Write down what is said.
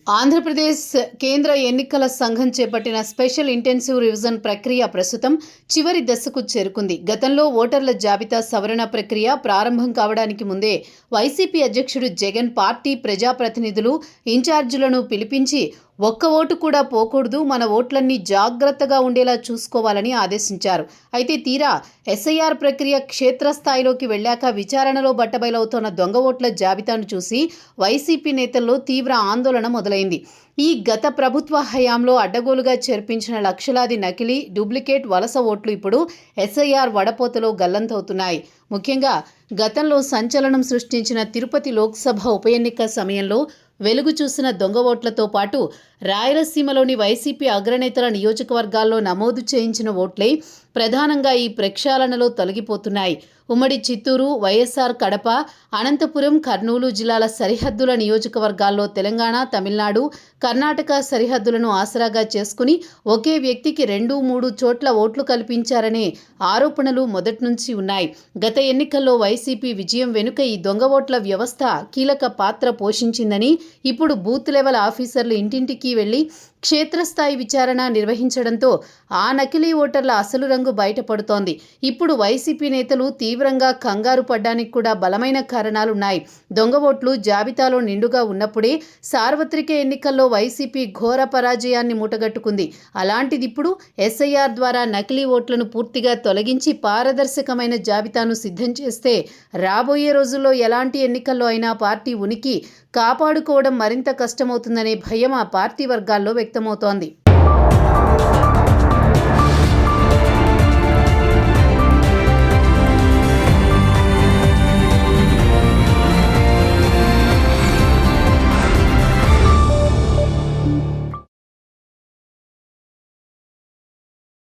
ఆంధ్రప్రదేశ్ కేంద్ర ఎన్నికల సంఘం చేపట్టిన స్పెషల్ ఇంటెన్సివ్ రివిజన్ ప్రక్రియ ప్రస్తుతం చివరి దశకు చేరుకుంది. గతంలో ఓటర్ల జాబితా సవరణ ప్రక్రియ ప్రారంభం కావడానికి ముందే వైసీపీ అధ్యక్షుడు జగన్ పార్టీ ప్రజాప్రతినిధులు, ఇన్ఛార్జీలను పిలిపించి ఒక్క ఓటు కూడా పోకూడదు, మన ఓట్లన్నీ జాగ్రత్తగా ఉండేలా చూసుకోవాలని ఆదేశించారు. అయితే తీరా ఎస్ఐఆర్ ప్రక్రియ క్షేత్రస్థాయిలోకి వెళ్ళాక విచారణలో బట్టబయలవుతోన్న దొంగ ఓట్ల జాబితాను చూసి వైసీపీ నేతల్లో తీవ్ర ఆందోళన మొదలైంది. ఈ గత ప్రభుత్వ హయాంలో అడ్డగోలుగా చేర్పించిన లక్షలాది నకిలీ, డూప్లికేట్ వలస ఓట్లు ఇప్పుడు ఎస్ఐఆర్ వడపోతలో గల్లంతవుతున్నాయి. ముఖ్యంగా గతంలో సంచలనం సృష్టించిన తిరుపతి లోక్సభ ఉప ఎన్నిక సమయంలో వెలుగు చూసిన దొంగ ఓట్లతో పాటు రాయలసీమలోని వైసీపీ అగ్రనేతల నియోజకవర్గాల్లో నమోదు చేయించిన ఓట్లే ప్రధానంగా ఈ ప్రక్షాళనలో తొలగిపోతున్నాయి. ఉమ్మడి చిత్తూరు, వైఎస్ఆర్ కడప, అనంతపురం, కర్నూలు జిల్లాల సరిహద్దుల నియోజకవర్గాల్లో తెలంగాణ, తమిళనాడు, కర్ణాటక సరిహద్దులను ఆసరాగా చేసుకుని ఒకే వ్యక్తికి 2-3 చోట్ల ఓట్లు కల్పించారనే ఆరోపణలు మొదటి నుంచి ఉన్నాయి. గత ఎన్నికల్లో వైసీపీ విజయం వెనుక ఈ దొంగ ఓట్ల వ్యవస్థ కీలక పాత్ర పోషించిందని, ఇప్పుడు బూత్ లెవెల్ ఆఫీసర్లు ఇంటింటికి వెళ్లి క్షేత్రస్థాయి విచారణ నిర్వహించడంతో ఆ నకిలీ ఓటర్ల అసలు రంగు బయటపడుతోంది. ఇప్పుడు వైసీపీ నేతలు తీవ్రంగా కంగారు పడ్డానికి కూడా బలమైన కారణాలున్నాయి. దొంగ ఓట్లు జాబితాలో నిండుగా ఉన్నప్పుడే సార్వత్రిక ఎన్నికల్లో వైసీపీ ఘోర పరాజయాన్ని మూటగట్టుకుంది. అలాంటిది ఇప్పుడు ఎస్ఐఆర్ ద్వారా నకిలీ ఓట్లను పూర్తిగా తొలగించి పారదర్శకమైన జాబితాను సిద్ధం చేస్తే రాబోయే రోజుల్లో ఎలాంటి ఎన్నికల్లో అయినా పార్టీ ఉనికి కాపాడుకోవడం మరింత కష్టమవుతుందనే భయం ఆ పార్టీ వర్గాల్లో వ్యక్తమవుతోంది.